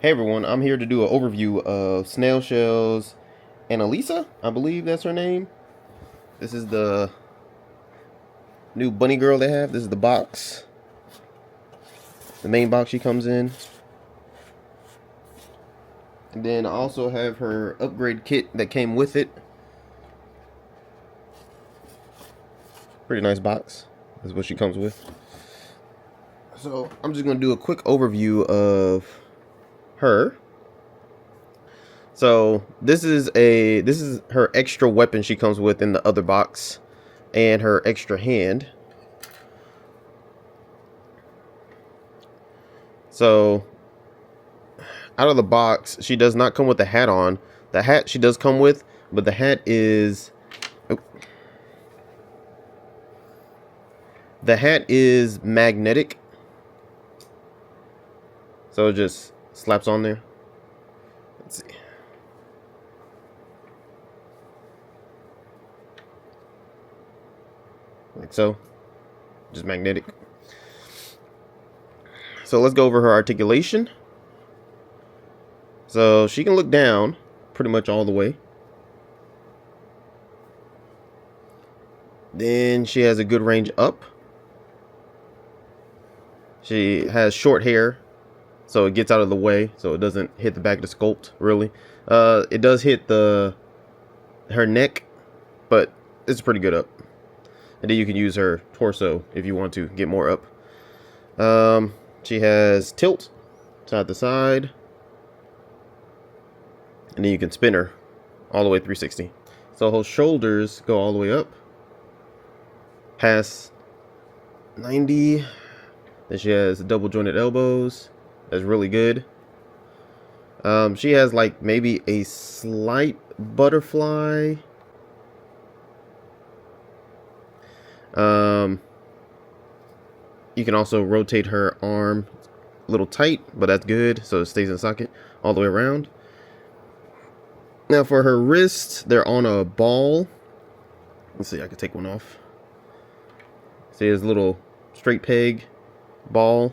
Hey everyone, I'm here to do an overview of Snail Shell's Anneliese, I believe that's her name. This is the new bunny girl they have. This is the box, the main box she comes in. And then I also have her upgrade kit that came with it. Pretty nice box. That's what she comes with. So I'm just gonna do a quick overview of her. So this is her extra weapon she comes with in the other box, and her extra hand. So out of the box, she does not come with the hat on. The hat she does come with, but the hat is magnetic. So it just slaps on there. Let's see. Like so. Just magnetic. So let's go over her articulation. So she can look down pretty much all the way. Then she has a good range up. She has short hair, so it gets out of the way, so it doesn't hit the back of the sculpt, really. It does hit her neck, but it's pretty good up. And then you can use her torso if you want to get more up. She has tilt, side to side. And then you can spin her all the way 360. So her shoulders go all the way up, past 90. Then she has double jointed elbows. That's really good. She has like maybe a slight butterfly. You can also rotate her arm a little tight, but that's good, so it stays in socket all the way around. Now for her wrists, they're on a ball. Let's see, I can take one off. See, there's a little straight peg ball,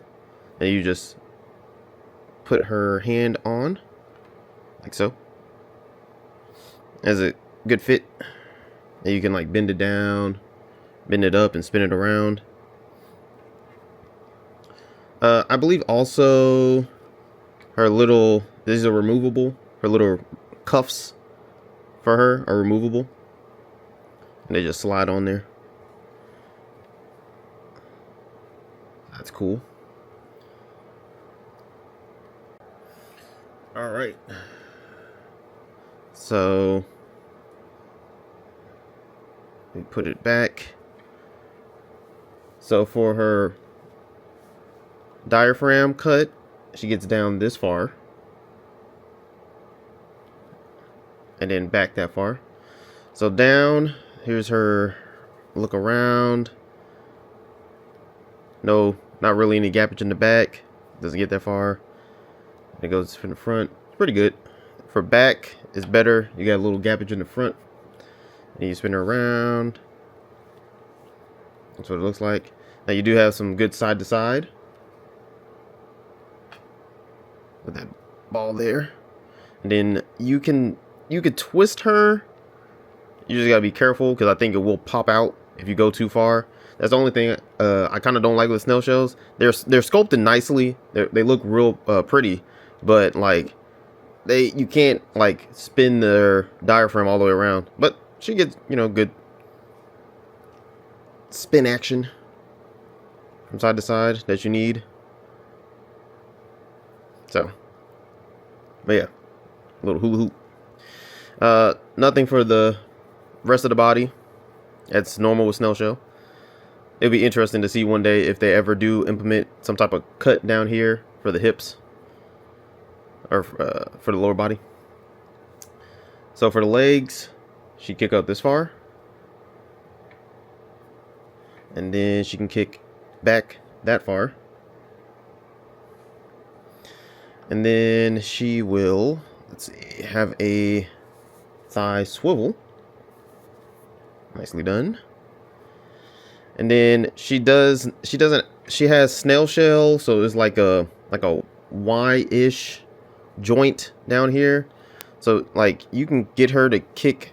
and you just put her hand on like so. Has a good fit, and you can like bend it down, bend it up, and spin it around. I believe also these are removable. Her little cuffs for her are removable, and they just slide on there. That's cool. All right. So we put it back. So for her diaphragm cut, she gets down this far and then back that far. So down, here's her look around. No, not really any gappage in the back. Doesn't get that far. It goes from the front. It's pretty good. For back, it's better. You got a little gappage in the front. And you spin her around. That's what it looks like. Now you do have some good side to side. With that ball there. And then you can twist her. You just gotta be careful, because I think it will pop out if you go too far. That's the only thing I kind of don't like with snail shells. They're sculpted nicely. They look real pretty, but like you can't like spin their diaphragm all the way around. But she gets, good spin action from side to side that you need. So, but yeah, a little hula hoop. Nothing for the rest of the body. That's normal with snail shell. It'd be interesting to see one day if they ever do implement some type of cut down here for the hips, or for the lower body. So for the legs, she kick up this far, and then she can kick back that far, and then she will, let's see, have a thigh swivel. Nicely done. And then she has snail shell, so it's like a Y-ish joint down here. So like you can get her to kick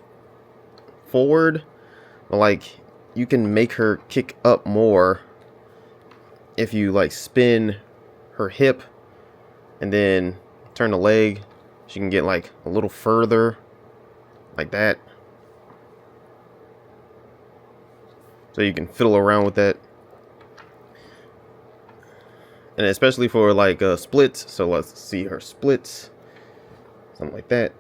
forward, but like you can make her kick up more if you like spin her hip and then turn the leg. She can get like a little further like that. So you can fiddle around with that. And especially for like splits. So let's see her splits. Something like that.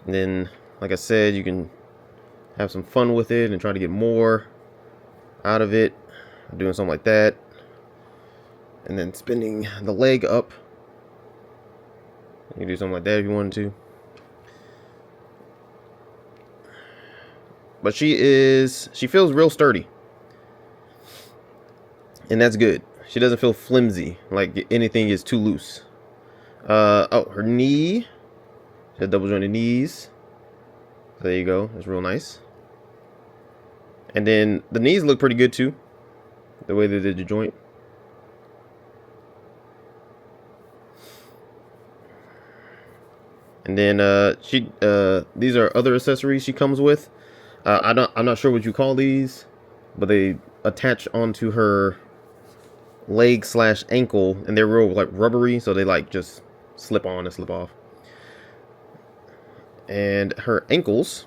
And then, like I said, you can have some fun with it and try to get more out of it. Doing something like that. And then spinning the leg up. You can do something like that if you wanted to. But she feels real sturdy. And that's good. She doesn't feel flimsy, like anything is too loose. Oh, her knee. She has double jointed knees. So there you go. That's real nice. And then the knees look pretty good too. The way they did the joint. And then these are other accessories she comes with. I'm not sure what you call these, but they attach onto her leg / ankle, and they're real like rubbery, so they like just slip on and slip off. And her ankles,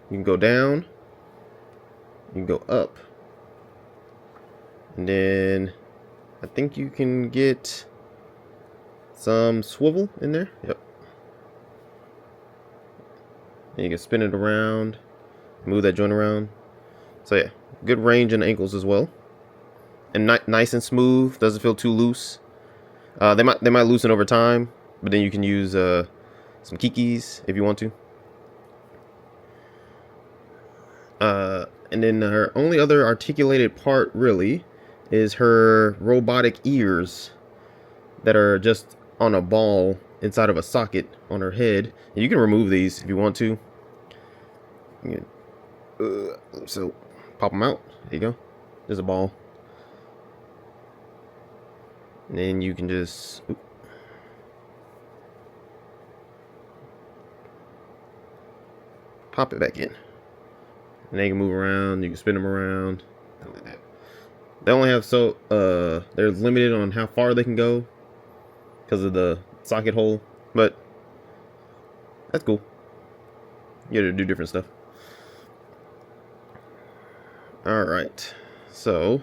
you can go down, you can go up, and then I think you can get some swivel in there. Yep. And you can spin it around, move that joint around. So yeah, good range in the ankles as well, and nice and smooth. Doesn't feel too loose. They might loosen over time, but then you can use some kikis if you want to. And then her only other articulated part really is her robotic ears that are just on a ball inside of a socket on her head. And you can remove these if you want to. So pop them out. There you go. There's a ball. And then you can just pop it back in. And they can move around. You can spin them around. Like that. They only have they're limited on how far they can go because of the socket hole, but that's cool. You get to do different stuff. Alright, so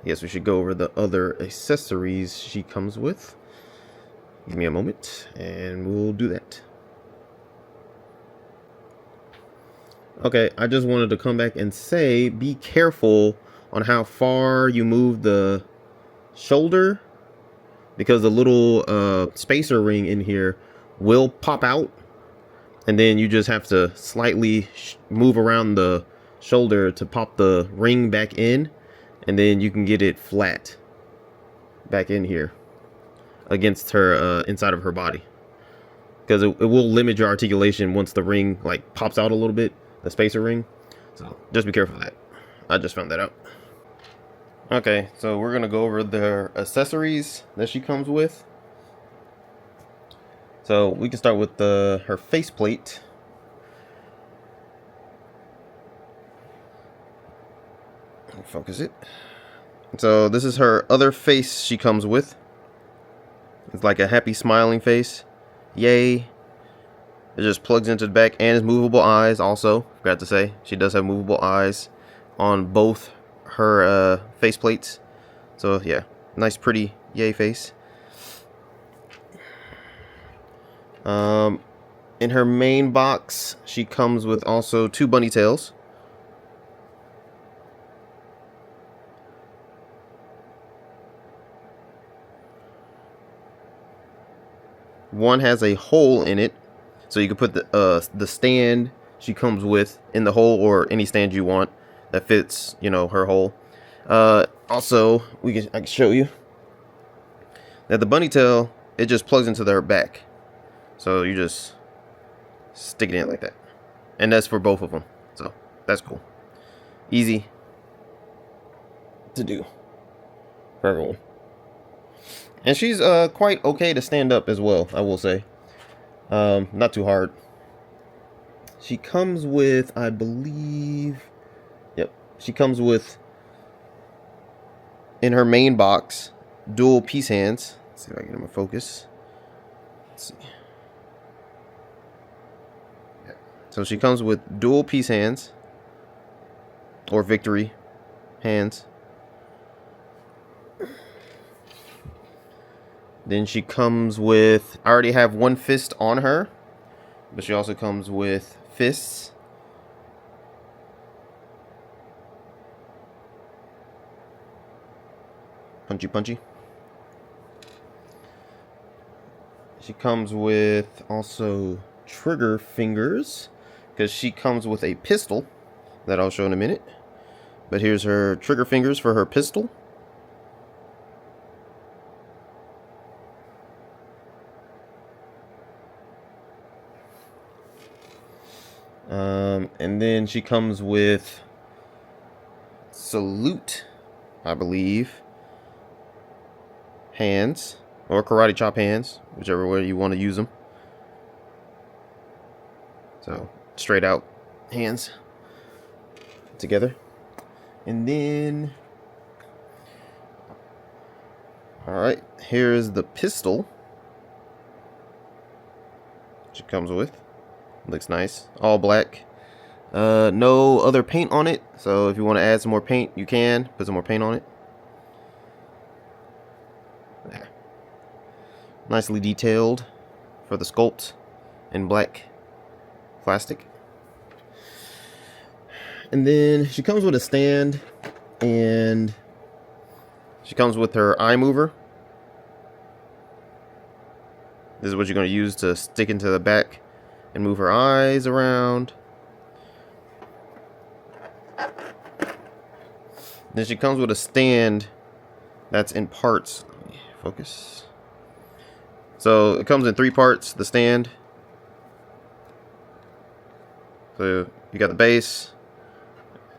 I guess we should go over the other accessories she comes with. Give me a moment and we'll do that. Okay, I just wanted to come back and say be careful on how far you move the shoulder, because the little spacer ring in here will pop out, and then you just have to slightly move around the shoulder to pop the ring back in, and then you can get it flat back in here against her inside of her body, because it will limit your articulation once the ring like pops out a little bit, the spacer ring. So just be careful of that. I just found that out. Okay, so we're gonna go over the accessories that she comes with. So we can start with her faceplate. Focus it. So this is her other face she comes with. It's like a happy smiling face. Yay. It just plugs into the back and has movable eyes also. Forgot to say, she does have movable eyes on both her face plates. So yeah, nice pretty yay face. In her main box, she comes with also 2 bunny tails. One has a hole in it, so you can put the stand she comes with in the hole, or any stand you want that fits, you know, her hole. Also, I can show you that the bunny tail, it just plugs into their back, so you just stick it in like that, and that's for both of them. So that's cool, easy, to do for everyone. And she's quite okay to stand up as well, I will say. Not too hard. She comes with, I believe, yep, she comes with, in her main box, dual piece hands. Let's see if I can get them in focus. Let's see. Yeah. So she comes with dual piece hands, or victory hands. Then she comes with, I already have one fist on her, but she also comes with fists. Punchy punchy. She comes with also trigger fingers, because she comes with a pistol that I'll show in a minute. But here's her trigger fingers for her pistol. And then she comes with salute, I believe, hands, or karate chop hands, whichever way you want to use them. So straight out hands together. And then, alright, here's the pistol she comes with. Looks nice, all black. No other paint on it, so if you want to add some more paint, you can put some more paint on it. Yeah. Nicely detailed for the sculpt in black plastic. And then she comes with a stand, and she comes with her eye mover. This is what you're going to use to stick into the back and move her eyes around. Then she comes with a stand that's in parts. Let me focus. So it comes in 3 parts, the stand. So you got the base,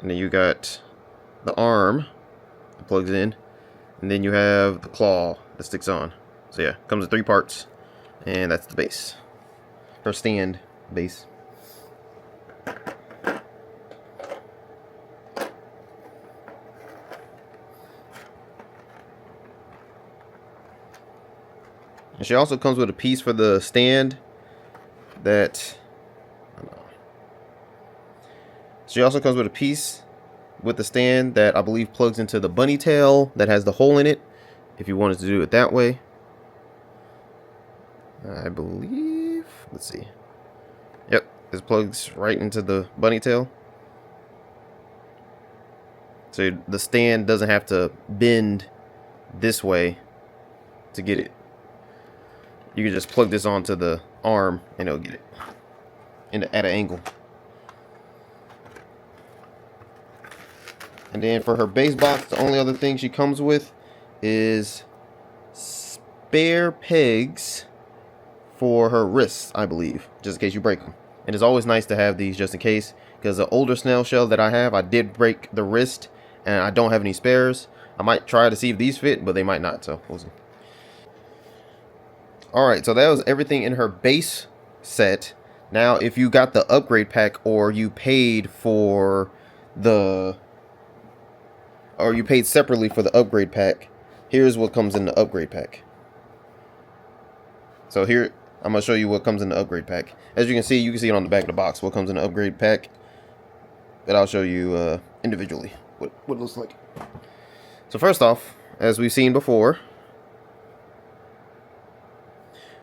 and then you got the arm that plugs in, and then you have the claw that sticks on. So yeah, it comes in 3 parts, and that's the base. Her stand base. And she also comes with a piece for the stand that, she also comes with a piece with the stand that I believe plugs into the bunny tail that has the hole in it, if you wanted to do it that way. I believe, let's see. Yep, this plugs right into the bunny tail. So the stand doesn't have to bend this way to get it. You can just plug this onto the arm and it'll get it at an angle. And then for her base box, the only other thing she comes with is spare pegs for her wrists, I believe, just in case you break them. And it's always nice to have these just in case, because the older snail shell that I have, I did break the wrist and I don't have any spares. I might try to see if these fit, but they might not, so we'll see. Alright, so that was everything in her base set. Now, if you got the upgrade pack, or you paid for the, or you paid separately for the upgrade pack, here's what comes in the upgrade pack. So here, I'm going to show you what comes in the upgrade pack. As you can see it on the back of the box, what comes in the upgrade pack. But I'll show you individually what it looks like. So first off, as we've seen before,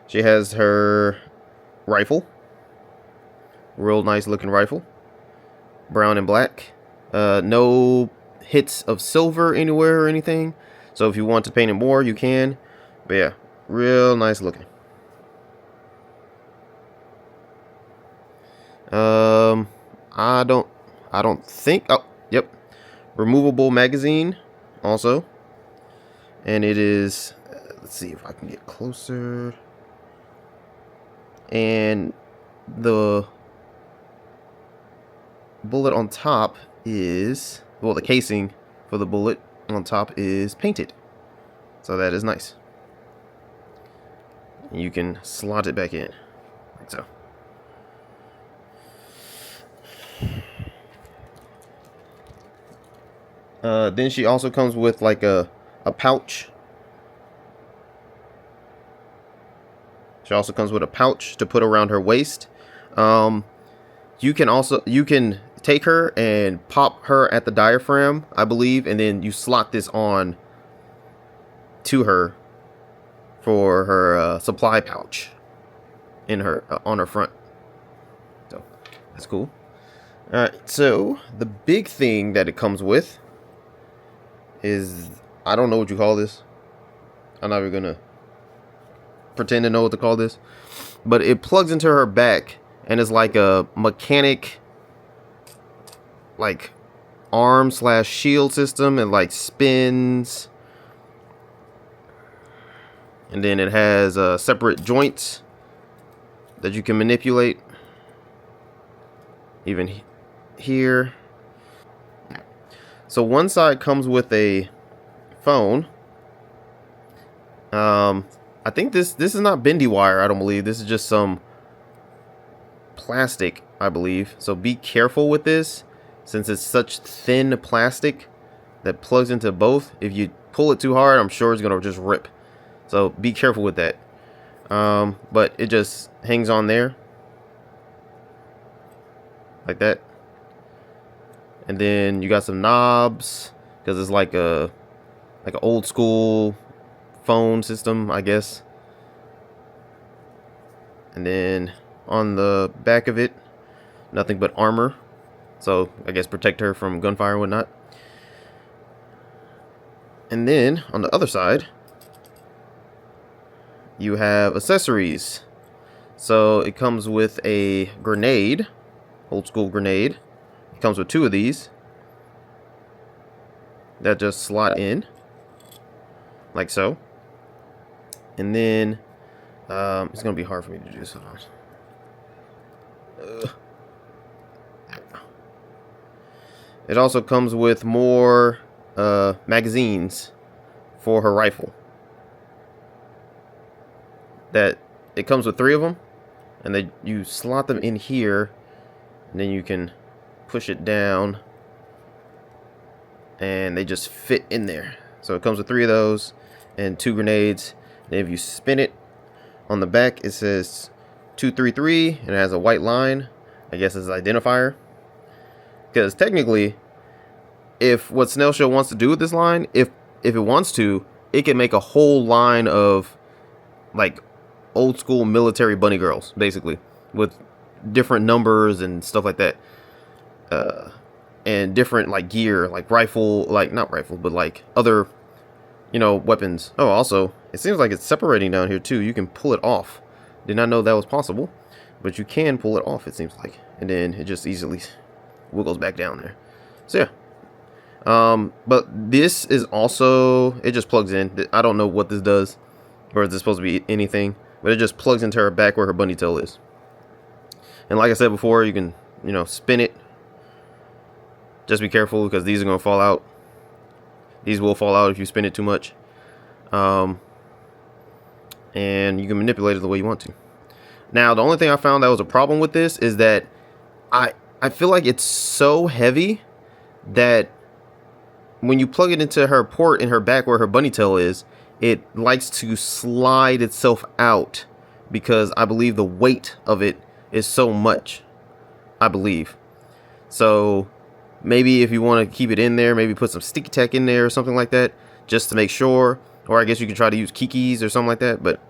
she has her rifle. Real nice looking rifle. Brown and black. No hits of silver anywhere or anything. So if you want to paint it more, you can. But yeah, real nice looking. I don't think, oh, yep. Removable magazine also. And it is, let's see if I can get closer. And the bullet on top is, well, the casing for the bullet on top is painted. So that is nice. You can slot it back in, like so. Then she also comes with like a pouch. She also comes with a pouch to put around her waist. You can take her and pop her at the diaphragm, I believe, and then you slot this on to her for her supply pouch in her on her front. So that's cool. All right, so the big thing that it comes with is, I don't know what you call this. I'm not even gonna pretend to know what to call this, but it plugs into her back and is like a mechanic, like arm / shield system, and like spins, and then it has separate joints that you can manipulate, even here. So one side comes with a phone. I think this is not bendy wire, I don't believe. This is just some plastic, I believe. So be careful with this, since it's such thin plastic that plugs into both. If you pull it too hard, I'm sure it's gonna just rip. So be careful with that. But it just hangs on there like that. And then you got some knobs, because it's like an old school phone system, I guess. And then on the back of it, nothing but armor. So I guess protect her from gunfire and whatnot. And then on the other side, you have accessories. So it comes with a grenade, old school grenade. It comes with 2 of these that just slot in like so. And then it's gonna be hard for me to do this. It also comes with more magazines for her rifle. That it comes with 3 of them, and you slot them in here, and then you can push it down, and they just fit in there. So it comes with 3 of those and 2 grenades. And if you spin it, on the back it says 233, and it has a white line. I guess it's an identifier. Because technically, if what Snail Show wants to do with this line, if it wants to, it can make a whole line of like old school military bunny girls, basically, with different numbers and stuff like that, and different like gear, like rifle, like not rifle, but like other, weapons. Oh, also, it seems like it's separating down here too. You can pull it off. Did not know that was possible, but you can pull it off, it seems like, and then it just easily wiggles back down there. So yeah, but this is also, it just plugs in. I don't know what this does, or is this supposed to be anything, but it just plugs into her back where her bunny tail is. And like I said before, you can, spin it. Just be careful, because these are going to fall out. These will fall out if you spin it too much. And you can manipulate it the way you want to. Now, the only thing I found that was a problem with this is that I feel like it's so heavy that when you plug it into her port in her back where her bunny tail is, it likes to slide itself out, because I believe the weight of it is so much, I believe. So maybe if you want to keep it in there, maybe put some sticky tack in there or something like that, just to make sure. Or I guess you can try to use Kikis or something like that, but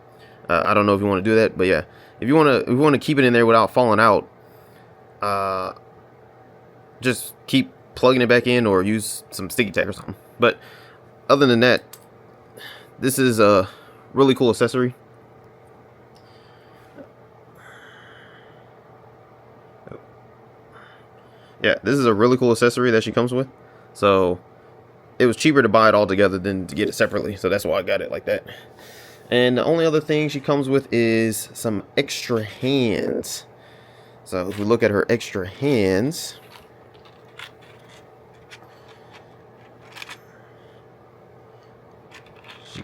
I don't know if you want to do that. But yeah, if you want to keep it in there without falling out, just keep plugging it back in, or use some sticky tack or something. But other than that, this is a really cool accessory. Yeah, this is a really cool accessory that she comes with. So it was cheaper to buy it all together than to get it separately. So that's why I got it like that. And the only other thing she comes with is some extra hands. So if we look at her extra hands,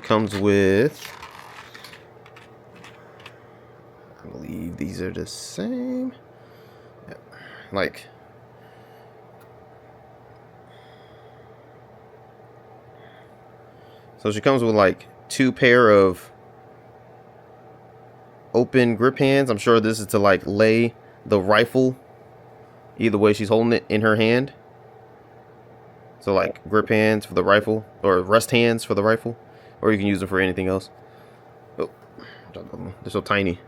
comes with, I believe these are the same. Yeah. Like, so she comes with like 2 pair of open grip hands. I'm sure this is to like lay the rifle either way she's holding it in her hand. So like grip hands for the rifle, or rest hands for the rifle, or you can use them for anything else. Oh, they're so tiny.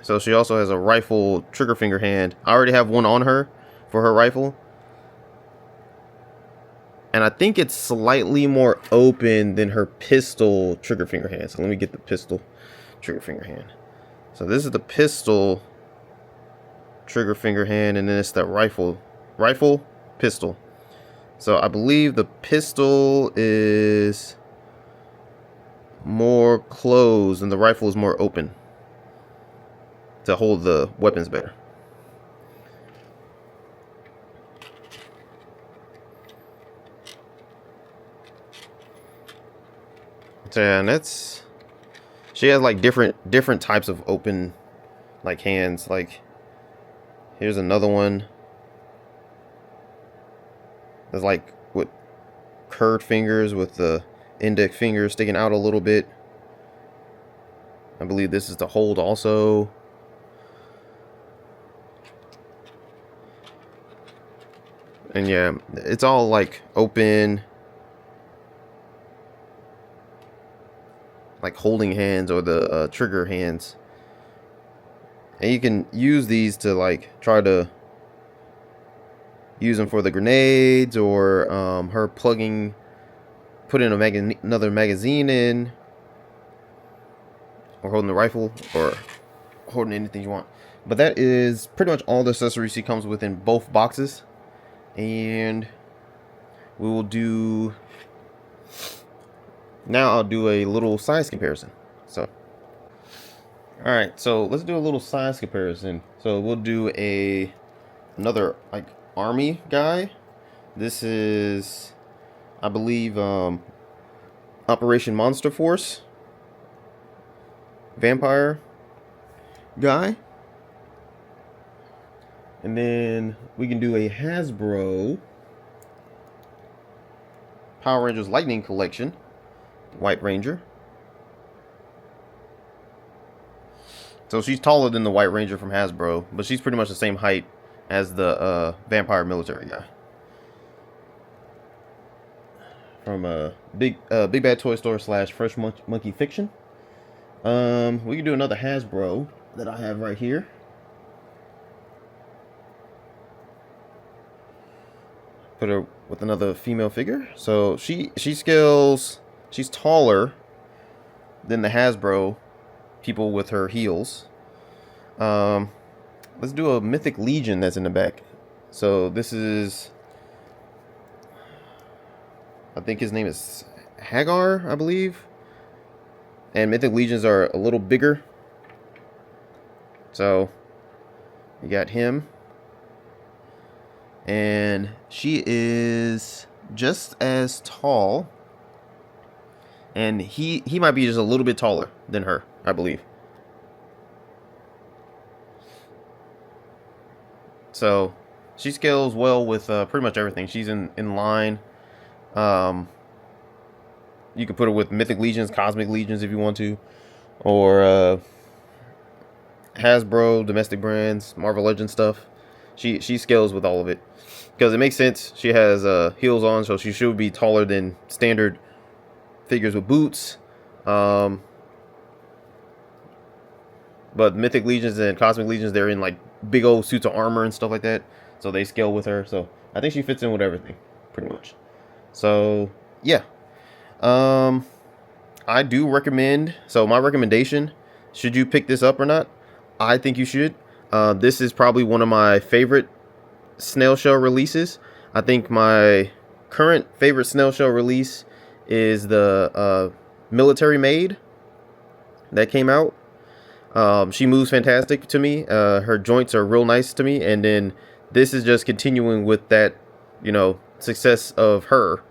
So she also has a rifle trigger finger hand. I already have one on her for her rifle, and I think it's slightly more open than her pistol trigger finger hand. So let me get the pistol trigger finger hand. So this is the pistol trigger finger hand, and then it's the rifle pistol. So I believe the pistol is more closed and the rifle is more open to hold the weapons better. So yeah, and that's, she has like different types of open like hands. Like here's another one. There's like with curved fingers with the index finger sticking out a little bit. I believe this is to hold also. And yeah, it's all like open, like holding hands, or the trigger hands. And you can use these to like try to use them for the grenades, or her putting another magazine in, or holding the rifle, or holding anything you want. But that is pretty much all the accessories she comes with in both boxes. And we will do, now I'll do a little size comparison. So alright, so let's do a little size comparison. So we'll do another like army guy. This is, I believe, Operation Monster Force vampire guy. And then we can do a Hasbro Power Rangers Lightning Collection White Ranger. So she's taller than the White Ranger from Hasbro, but she's pretty much the same height as the vampire military guy from Big Bad Toy Store / Fresh Monkey Fiction. We can do another Hasbro that I have right here. Put her with another female figure. So she scales, she's taller than the Hasbro people with her heels. Let's do a Mythic Legion that's in the back. So this is, I think his name is Hagar, I believe. And Mythic Legions are a little bigger. So you got him. And she is just as tall. And he might be just a little bit taller than her, I believe. So she scales well with pretty much everything. She's in line. You could put her with Mythic Legions, Cosmic Legions if you want to, or Hasbro, domestic brands, Marvel Legends stuff. She scales with all of it because it makes sense. She has heels on, so she should be taller than standard figures with boots. But Mythic Legions and Cosmic Legions, they're in like big old suits of armor and stuff like that, so they scale with her. So I think she fits in with everything pretty much. So yeah, I do recommend, so my recommendation, should you pick this up or not, I think you should. This is probably one of my favorite Snail Shell releases. I think my current favorite Snail Shell release is the Military Maid that came out. She moves fantastic to me. Her joints are real nice to me. And then this is just continuing with that, you know, success of her.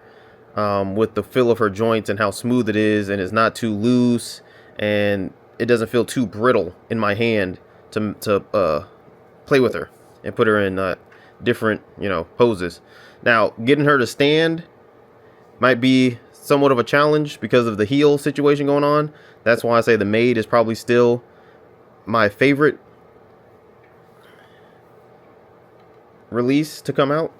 with the feel of her joints and how smooth it is, and it's not too loose, and it doesn't feel too brittle in my hand to play with her and put her in different, poses. Now, getting her to stand might be somewhat of a challenge because of the heel situation going on. That's why I say the maid is probably still my favorite release to come out,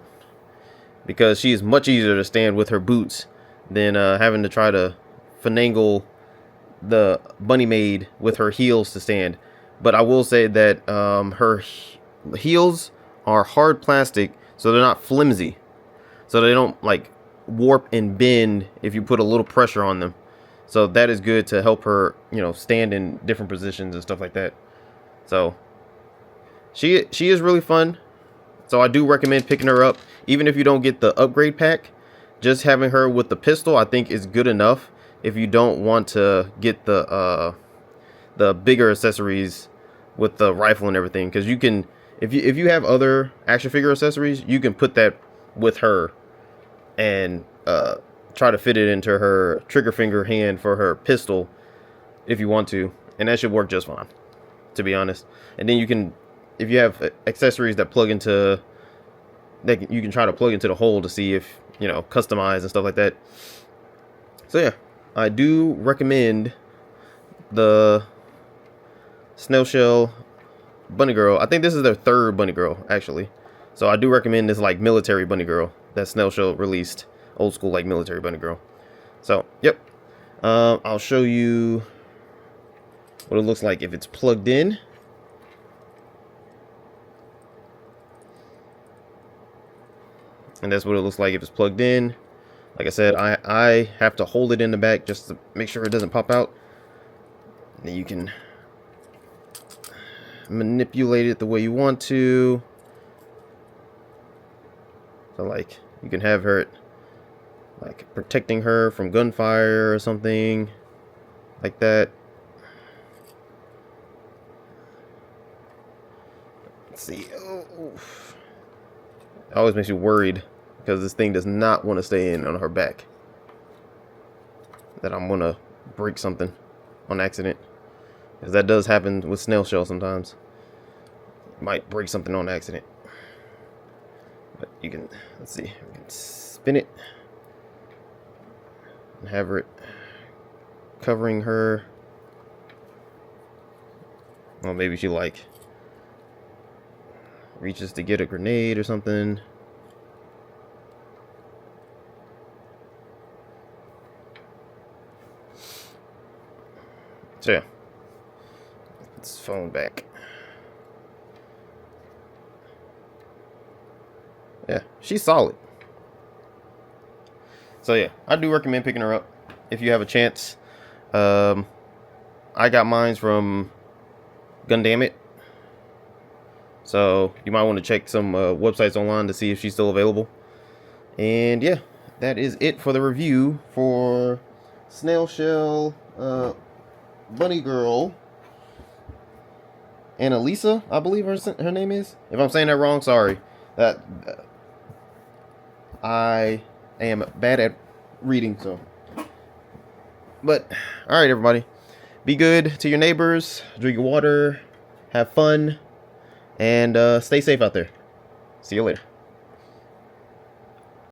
because she is much easier to stand with her boots than having to try to finagle the bunny maid with her heels to stand. But I will say that her heels are hard plastic, so they're not flimsy, so they don't like warp and bend if you put a little pressure on them. So that is good to help her, stand in different positions and stuff like that. So she is really fun. So I do recommend picking her up, even if you don't get the upgrade pack. Just having her with the pistol, I think, is good enough if you don't want to get the bigger accessories with the rifle and everything. Because you can, if you have other action figure accessories, you can put that with her and try to fit it into her trigger finger hand for her pistol if you want to, and that should work just fine, to be honest. And then you can, if you have accessories that plug into, that you can try to plug into the hole to see if, customize and stuff like that. So yeah, I do recommend the Snail Shell Bunny Girl. I think this is their third Bunny Girl, actually. So I do recommend this like military Bunny Girl that Snail Shell released, old school like military Bunny Girl. So yep, I'll show you what it looks like if it's plugged in. And that's what it looks like if it's plugged in. Like I said, I have to hold it in the back just to make sure it doesn't pop out. Then you can manipulate it the way you want to. So like you can have her like protecting her from gunfire or something like that. Let's see. Oh. It always makes you worried because this thing does not want to stay in on her back. That I'm going to break something on accident. Because that does happen with Snail Shell sometimes. You might break something on accident. But you can, let's see, you can spin it. And have it covering her. Well, maybe she like reaches to get a grenade or something. So yeah, let's phone back. Yeah, she's solid. So yeah, I do recommend picking her up if you have a chance. I got mine from Gundamit. So you might want to check some websites online to see if she's still available. And yeah, that is it for the review for Snail Shell Bunny Girl Anneliese, I believe her name is. If I'm saying that wrong, sorry. That I am bad at reading, so. But all right, everybody, be good to your neighbors, drink your water, have fun, and stay safe out there. See you later.